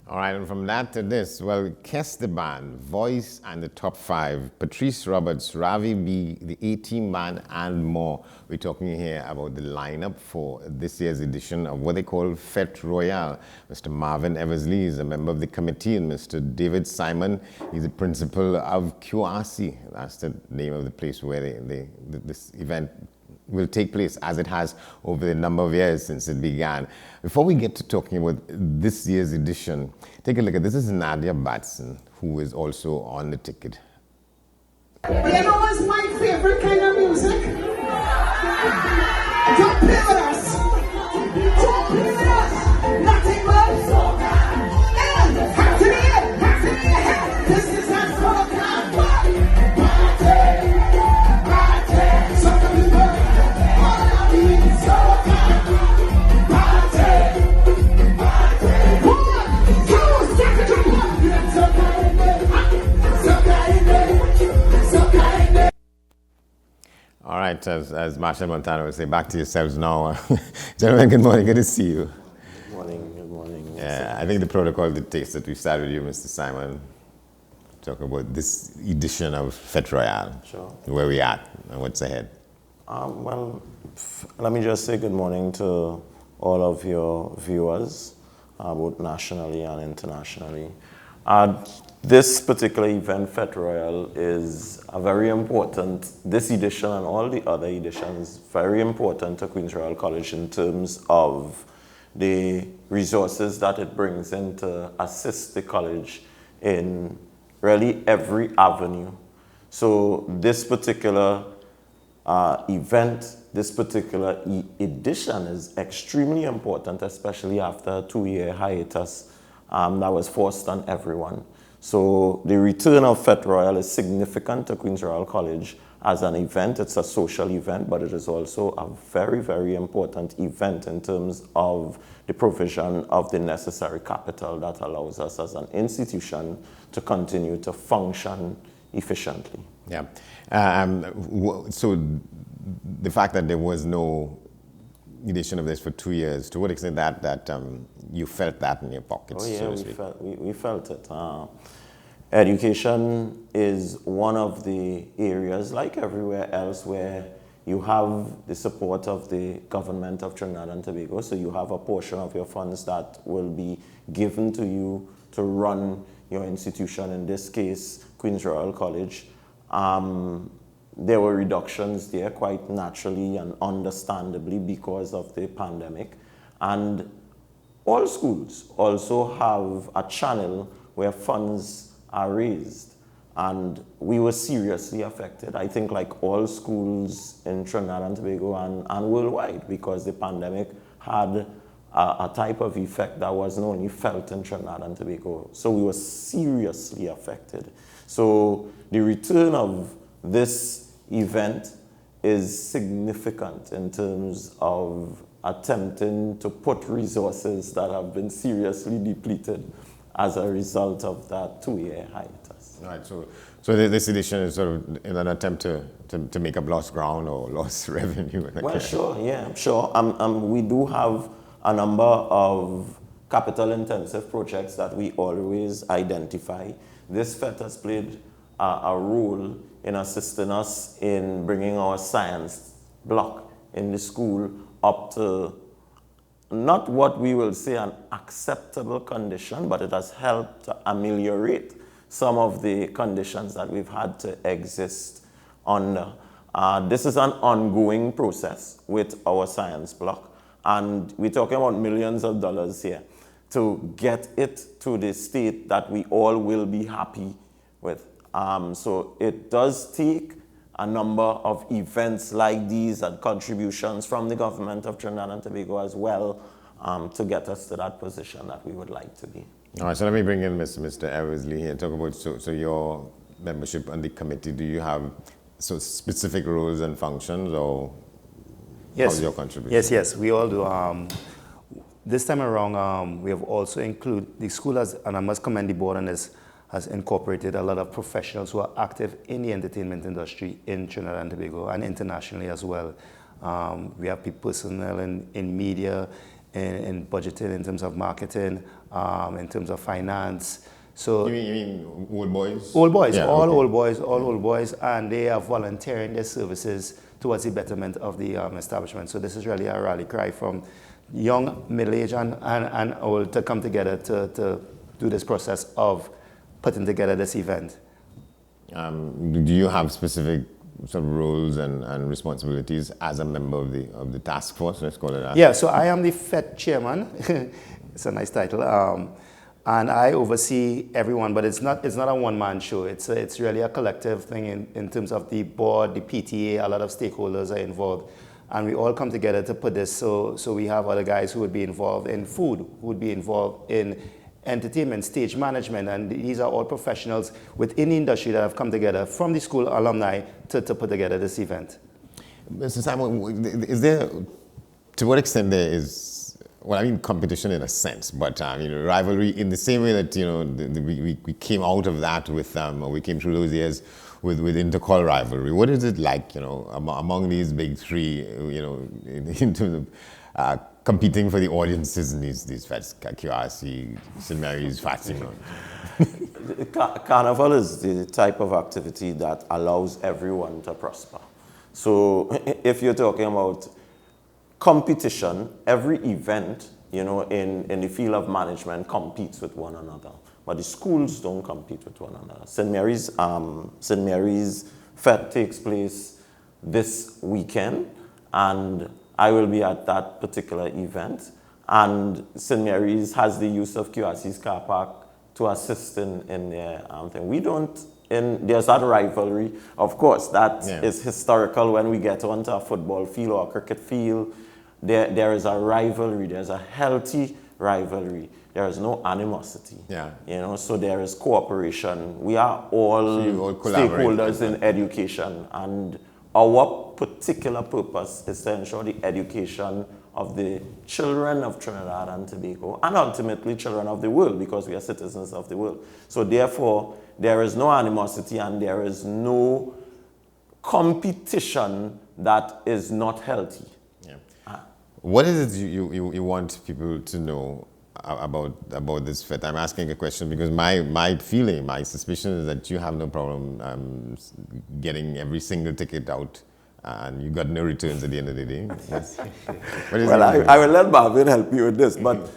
All right, and from that to this, well, Kes the Band, Voice and the Top 5, Patrice Roberts, Ravi B, the A-Team Band, and more. We're talking here about the lineup for this year's edition of what they call Fete Royal. Mr. Marvin Eversley is a member of the committee, and Mr. David Simon, he's the principal of QRC. That's the name of the place where this event will take place, as it has over the number of years since it began. Before we get to talking about this year's edition, take a look at this. Is Nadia Batson, who is also on the ticket. You know what's my favorite kind of music? Don't play with us. Don't play with us. Nothing but soca. And half to the head, half to the head. This is our soca party. Party. Soca people. All of you soca. Party. Party. 1, 2, start the drum up. Soca in there. Soca in there. Soca in there. All right, as Marshall Montano would say, back to yourselves now. Gentlemen, good morning. Good to see you. Good morning. Good morning. Yeah, I think the protocol dictates that we start with you, Mr. Simon. Talk about this edition of Fete Royal. Sure. Where we at and what's ahead. Let me just say good morning to all of your viewers, both nationally and internationally. This particular event, Fete Royal, is a very important, this edition and all the other editions, very important to Queen's Royal College in terms of the resources that it brings in to assist the college in really every avenue. So this particular event, this particular edition is extremely important, especially after a 2-year hiatus that was forced on everyone. So the return of Fete Royal is significant to Queen's Royal College as an event. It's a social event, but it is also a very, very important event in terms of the provision of the necessary capital that allows us as an institution to continue to function efficiently. Yeah. So the fact that there was no edition of this for 2 years, to what extent that you felt that in your pockets? Oh yeah, so we felt it. Education is one of the areas, like everywhere else, where you have the support of the government of Trinidad and Tobago, so you have a portion of your funds that will be given to you to run your institution, in this case, Queen's Royal College. There were reductions there quite naturally and understandably because of the pandemic. And all schools also have a channel where funds are raised. And we were seriously affected, I think, like all schools in Trinidad and Tobago and worldwide, because the pandemic had a type of effect that wasn't only felt in Trinidad and Tobago. So we were seriously affected. So the return of this event is significant in terms of attempting to put resources that have been seriously depleted as a result of that 2-year hiatus. Right, so this edition is sort of in an attempt to make up lost ground or lost revenue. Well, sure, yeah, sure. We do have a number of capital-intensive projects that we always identify. This FET has played a role in assisting us in bringing our science block in the school up to not what we will say an acceptable condition, but it has helped to ameliorate some of the conditions that we've had to exist under. This is an ongoing process with our science block, and we're talking about millions of dollars here to get it to the state that we all will be happy with. So it does take a number of events like these and contributions from the government of Trinidad and Tobago as well to get us to that position that we would like to be. All right, so let me bring in Mr. Eversley here. Talk about, so your membership on the committee, do you have specific roles and functions, or how's your contribution? Yes, we all do. This time around, we have also included, the school has, and I must commend the board on this, has incorporated a lot of professionals who are active in the entertainment industry in Trinidad and Tobago and internationally as well. We have personnel in media, in budgeting, in terms of marketing, in terms of finance. So You mean old boys? old boys, Yeah, all okay. old boys, all old boys, and they are volunteering their services towards the betterment of the establishment. So this is really a rally cry from young, middle-aged, and old to come together to do this process of putting together this event. Do you have specific sort of roles and responsibilities as a member of the task force? Let's call it that. Yeah, so I am the Fete chairman. It's a nice title. And I oversee everyone, but it's not a one-man show. It's really a collective thing in terms of the board, the PTA, a lot of stakeholders are involved. And we all come together to put this, so we have other guys who would be involved in food, who would be involved in entertainment, stage management, and these are all professionals within the industry that have come together from the school alumni to put together this event. Mr. Simon, is there, to what extent there is, well, I mean competition in a sense, but rivalry in the same way that we came out of that with, or we came through those years with intercall rivalry. What is it like, among these big three, in terms of competing for the audiences in these fetes, QRC, St. Mary's, Fatima? Carnival is the type of activity that allows everyone to prosper. So if you're talking about competition, every event, in the field of management competes with one another. But the schools don't compete with one another. St. Mary's Fete takes place this weekend, and I will be at that particular event. And St. Mary's has the use of QRC's car park to assist in their thing. We don't, there's that rivalry. Of course, that is historical when we get onto a football field or a cricket field. There is a rivalry, there's a healthy rivalry. There is no animosity. So there is cooperation. We are all stakeholders in education, and our particular purpose is to ensure the education of the children of Trinidad and Tobago, and ultimately children of the world, because we are citizens of the world. So therefore, there is no animosity and there is no competition that is not healthy. What is it you want people to know about this fete? I'm asking a question because my feeling, my suspicion is that you have no problem getting every single ticket out and you got no returns at the end of the day. Yes. Well, I will let Marvin help you with this, but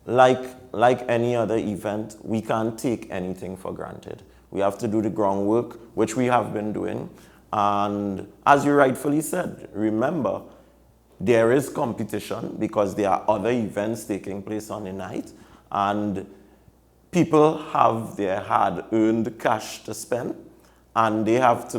like any other event, we can't take anything for granted. We have to do the groundwork, which we have been doing. And as you rightfully said, remember, there is competition because there are other events taking place on the night, and people have their hard-earned cash to spend, and they have to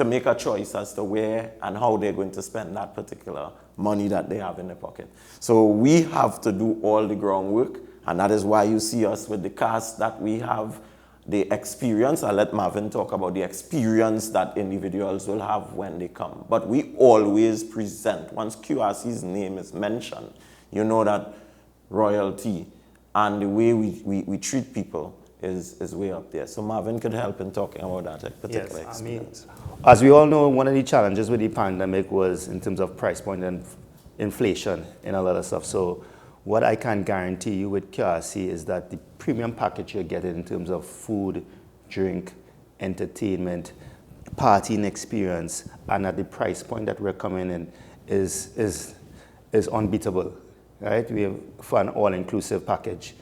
make a choice as to where and how they're going to spend that particular money that they have in their pocket. So we have to do all the groundwork, and that is why you see us with the cast that we have, the experience. I'll let Marvin talk about the experience that individuals will have when they come. But we always present, once QRC's name is mentioned, you know that royalty and the way we treat people is way up there. So Marvin could help in talking about that particular experience. As we all know, one of the challenges with the pandemic was in terms of price point and inflation and a lot of stuff. So what I can guarantee you with QRC is that the premium package you're getting in terms of food, drink, entertainment, partying experience, and at the price point that we're coming in is unbeatable, right? We have for an all-inclusive package.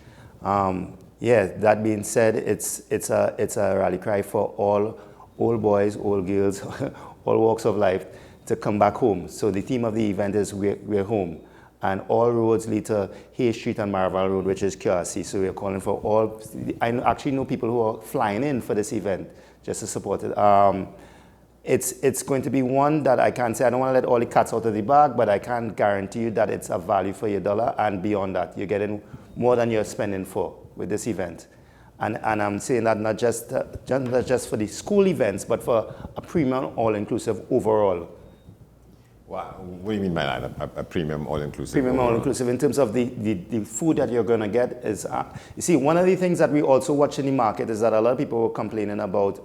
That being said, it's a rally cry for all boys, all girls, all walks of life to come back home. So the theme of the event is we're home. And all roads lead to Hay Street and Marval Road, which is QRC. So we're calling for all. I actually know people who are flying in for this event just to support it. It's going to be one that I can't say, I don't want to let all the cats out of the bag, but I can guarantee you that it's a value for your dollar, and beyond that, you're getting more than you're spending for with this event. And I'm saying that not just for the school events, but for a premium all-inclusive overall. Wow. What do you mean by that, a premium all-inclusive? Premium all-inclusive in terms of the food that you're going to get is, you see, one of the things that we also watch in the market is that a lot of people were complaining about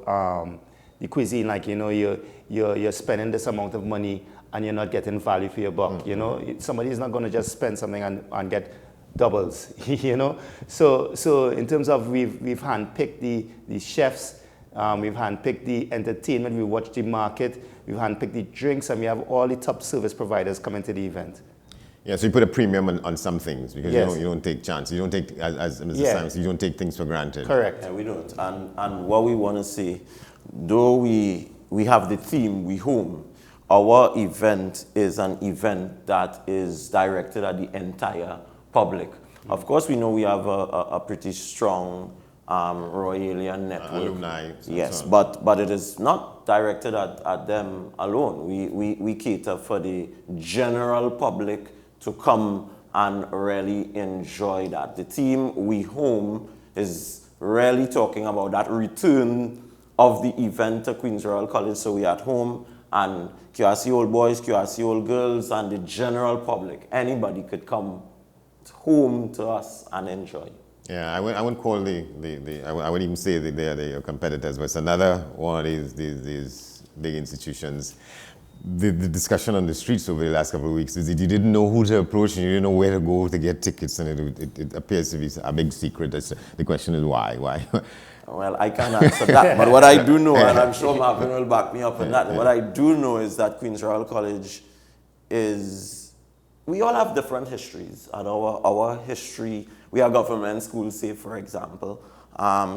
the cuisine, like, you're spending this amount of money and you're not getting value for your buck. You know, somebody's not going to just spend something and get doubles. You know, so in terms of we've handpicked the chefs, we've handpicked the entertainment, we watch the market, we've handpicked the drinks, and we have all the top service providers coming to the event. Yeah, so you put a premium on some things because Yes. you don't take chances. You don't take, as Mr. Yeah. Simon said, you don't take things for granted. Correct. Yeah, we don't. And what we want to say, though we have the theme, we home, our event is an event that is directed at the entire public. Of course, we know we have a pretty strong Royalian network. Alumni. Yes, but it is not directed at them alone. We cater for the general public to come and really enjoy that. The team We Home is really talking about that return of the event to Queen's Royal College. So we at home, and QRC Old Boys, QRC Old Girls, and the general public, anybody could come home to us and enjoy. Yeah, I wouldn't call I wouldn't even say that they're your competitors, but it's another one of these big institutions. The discussion on the streets over the last couple of weeks is that you didn't know who to approach and you didn't know where to go to get tickets, and it appears to be a big secret. The question is why? Well, I can't answer that, but what I do know, and I'm sure Marvin will back me up on that, what I do know is that Queen's Royal College we all have different histories, and our history, we are government schools, say, for example,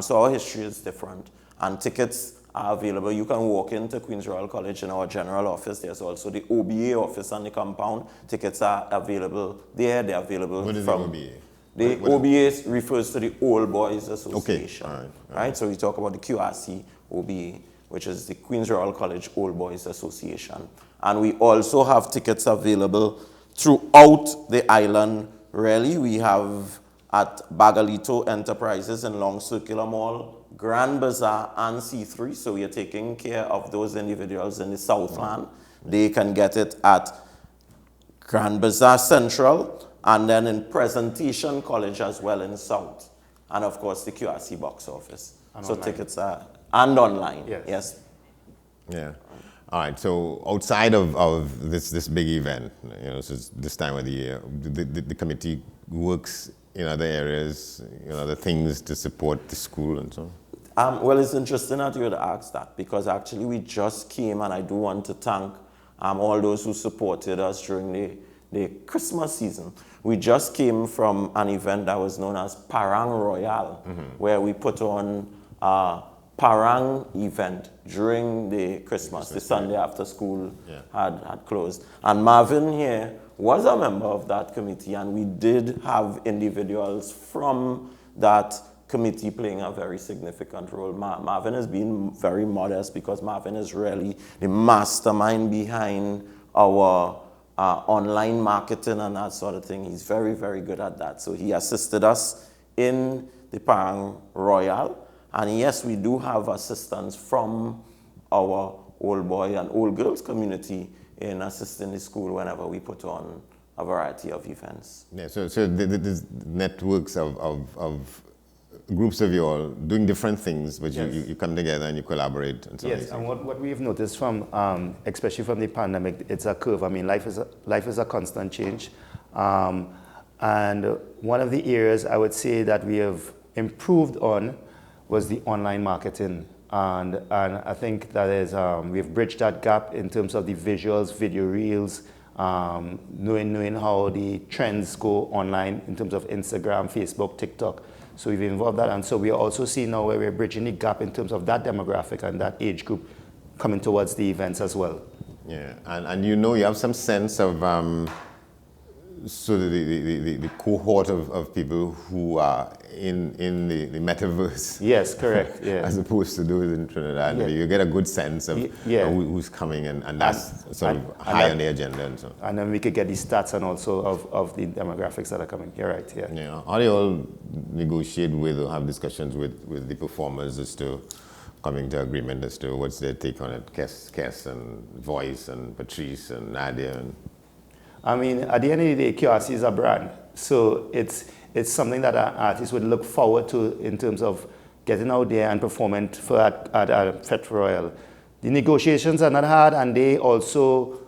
so our history is different, and tickets are available. You can walk into Queen's Royal College in our general office. There's also the OBA office on the compound. Tickets are available there. They're available What is from... the OBA? The OBA refers to the Old Boys Association. Okay, all right. Right? So we talk about the QRC OBA, which is the Queen's Royal College Old Boys Association. And we also have tickets available throughout the island. Really, we have at Bagalito Enterprises in Long Circular Mall, Grand Bazaar, and C3. So we are taking care of those individuals in the Southland. They can get it at Grand Bazaar Central, and then in Presentation College as well in South. And of course, the QRC box office. And so online. tickets are, and online, Yes. Yeah. All right. So outside of this big event, so it's this time of the year, the committee works in other areas, other things to support the school and so on. Well, it's interesting that you would ask that, because actually we just came, and I do want to thank all those who supported us during the Christmas season. We just came from an event that was known as Parang Royal, where we put on a Parang event during the Christmas, the Sunday after school had closed. And Marvin here was a member of that committee, and we did have individuals from that committee playing a very significant role. Marvin has been very modest, because Marvin is really the mastermind behind our online marketing and that sort of thing. He's very, very good at that. So he assisted us in the Parang Royal. And yes, we do have assistance from our old boy and old girls community in assisting the school whenever we put on a variety of events. Yeah. So there's networks of groups of you all doing different things, but you come together and you collaborate. And so Yes, and what we've noticed from, especially from the pandemic, it's a curve. I mean, life is a constant change. And one of the areas I would say that we have improved on was the online marketing. And I think that is, we've bridged that gap in terms of the visuals, video reels, knowing how the trends go online in terms of Instagram, Facebook, TikTok. So we've involved that, and so we are also seeing now where we're bridging the gap in terms of that demographic and that age group coming towards the events as well. Yeah, and you have some sense of the cohort of people who are in the metaverse. Yes, correct. Yeah. As opposed to those in Trinidad. Yeah. You get a good sense of who's coming, and that's sort of high on the agenda and so on. And then we could get the stats and also of the demographics that are coming. You're right, yeah. Yeah. How do you all negotiate with or have discussions with the performers as to coming to agreement as to what's their take on it? Kes and Voice and Patrice and Nadia. I mean, at the end of the day, QRC is a brand. So it's something that our artists would look forward to in terms of getting out there and performing at Fete Royal. The negotiations are not hard, and they also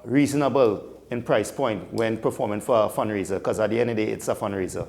reasonable in price point when performing for a fundraiser, because at the end of the day, it's a fundraiser.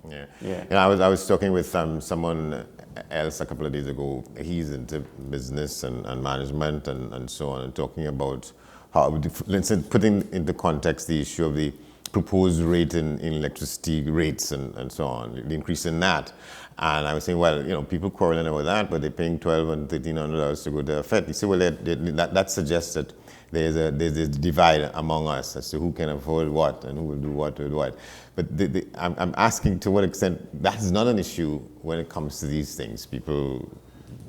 Yeah. Yeah. You know, I was talking with someone else a couple of days ago. He's into business and management and so on, and talking about how, let's say, putting into context the issue of the proposed rate in electricity rates and so on, the increase in that. And I was saying, well, you know, people quarreling about that, but they're paying $1,200 and $1,300 to go to a fete. You say, well, that suggests that there's a divide among us as to who can afford what and who will do what with what. But I'm asking to what extent that's not an issue when it comes to these things. People.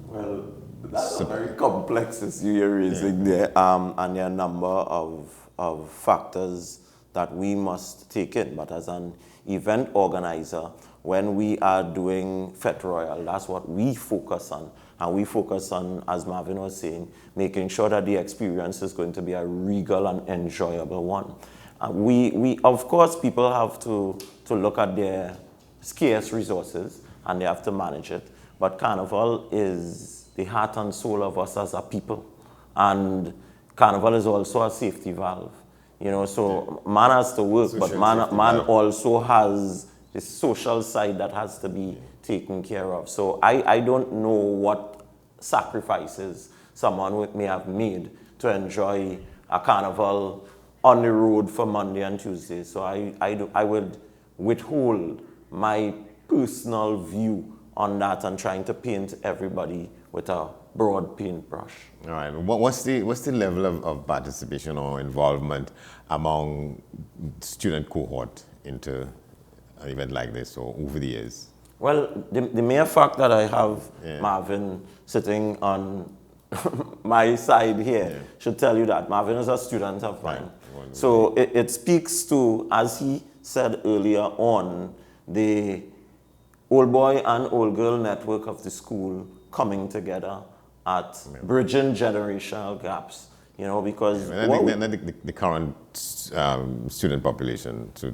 Well, that's a very complex issue you're raising there, and there are a number of factors that we must take in. But as an event organizer, when we are doing Fete Royal, that's what we focus on. And we focus on, as Marvin was saying, making sure that the experience is going to be a regal and enjoyable one. We of course, people have to look at their scarce resources and they have to manage it. But Carnival is the heart and soul of us as a people. And Carnival is also a safety valve. You know, so man has to work, but man also has the social side that has to be taken care of. So I don't know what sacrifices someone may have made to enjoy a carnival on the road for Monday and Tuesday. So I would withhold my personal view on that and trying to paint everybody with a broad paintbrush. All right. What's the level of participation or involvement among student cohort into an event like this or over the years? Well, the mere fact that I have Marvin sitting on my side here should tell you that Marvin is a student of mine. Right. So it speaks to, as he said earlier on, the old boy and old girl network of the school coming together at bridging generational gaps. You know, because the current student population, so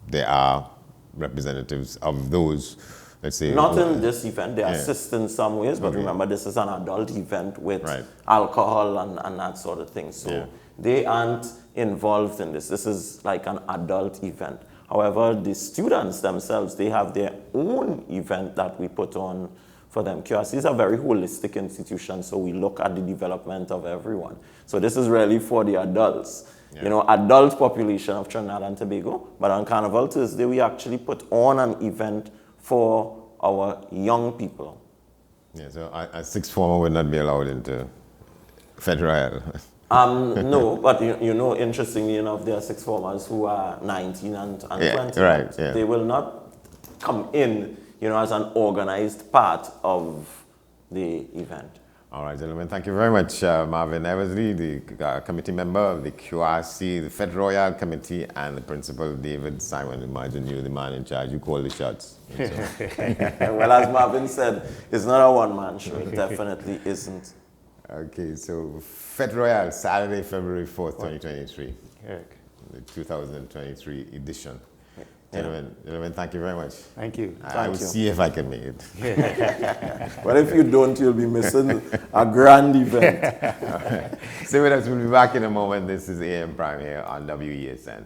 there are representatives of those, let's say. Not in this event, they assist in some ways, but remember this is an adult event with alcohol and that sort of thing. So they aren't involved in this. This is like an adult event. However, the students themselves, they have their own event that we put on for them. QRC is a very holistic institution, so we look at the development of everyone. So this is really for the adults. You know, adult population of Trinidad and Tobago. But on Carnival Thursday, we actually put on an event for our young people. Yeah, so a sixth former would not be allowed into Fete Royal. No, but you know, interestingly enough, there are sixth formers who are 19 and 20. Right, They will not come in, you know, as an organized part of the event. All right, gentlemen, thank you very much. Marvin Eversley, the committee member of the QRC, the Fete Royal Committee, and the principal, David Simon. Imagine you, the man in charge. You call the shots. So. Well, as Marvin said, it's not a one-man show. It definitely isn't. Okay, so Fete Royal, Saturday, February 4th, 2023. The 2023 edition. Gentlemen, thank you very much. Thank you. I will see if I can make it. Well, if you don't, you'll be missing a grand event. Stay with us. We'll be back in a moment. This is AM Prime here on WESN.